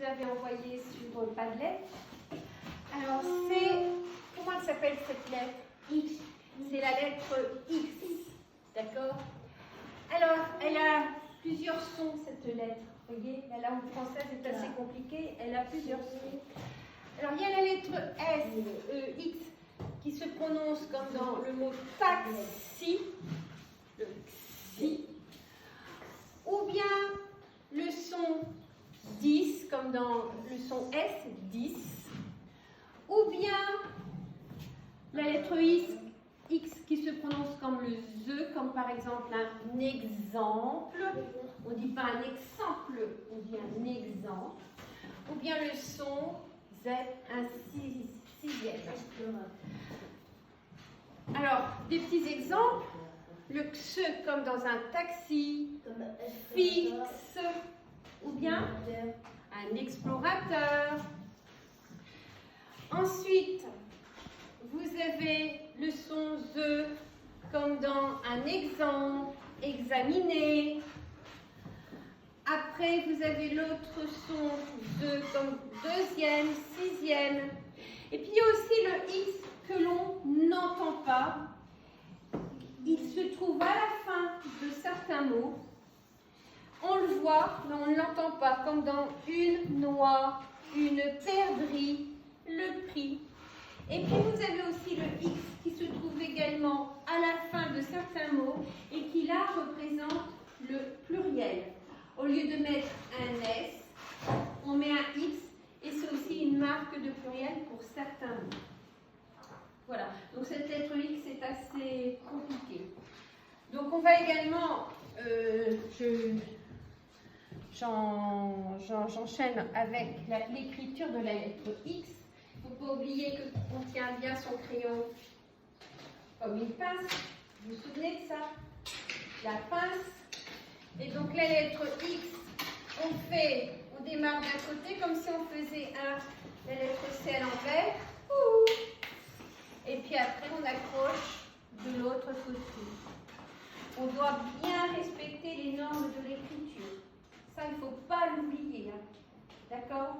m'avez envoyé sur Padlet. Alors, c'est... Comment elle s'appelle cette lettre? X. C'est la lettre X. D'accord? Alors, elle a plusieurs sons, cette lettre. Vous voyez, la langue française est assez compliquée. Elle a plusieurs sons. Alors, il y a la lettre S, X, qui se prononce comme dans le mot taxi. Le xi. Ou bien le son 10, comme dans le son S, 10. Ou bien la lettre X qui se prononce comme le Z, comme par exemple un exemple. On ne dit pas un exemple, on dit un exemple. Ou bien le son Z, un sixième. Alors, des petits exemples. Le XE comme dans un taxi, fixe, ou bien un explorateur. Ensuite, vous avez le son ZE comme dans un exemple, examiner. Après, vous avez l'autre son ZE comme deuxième, sixième. Et puis, il y a aussi le X que l'on n'entend pas. Il se trouve à la fin de certains mots. On le voit, mais on ne l'entend pas, comme dans une noix, une perdrix, le prix. Et puis vous avez aussi le X qui se trouve également à la fin de certains mots et qui là représente le pluriel. Au lieu de mettre un S, on met un X et c'est aussi une marque de pluriel pour certains mots. Voilà, donc cette lettre X est assez compliquée. Donc on va également, j'enchaîne avec l'écriture de la lettre X. Il ne faut pas oublier qu'on tient bien son crayon comme une pince. Vous vous souvenez de ça? La pince. Et donc la lettre X, on démarre d'un côté comme si on faisait la lettre C à l'envers. Et puis après, on accroche de l'autre côté. On doit bien respecter les normes de l'écriture. Ça, il ne faut pas l'oublier. Hein. D'accord?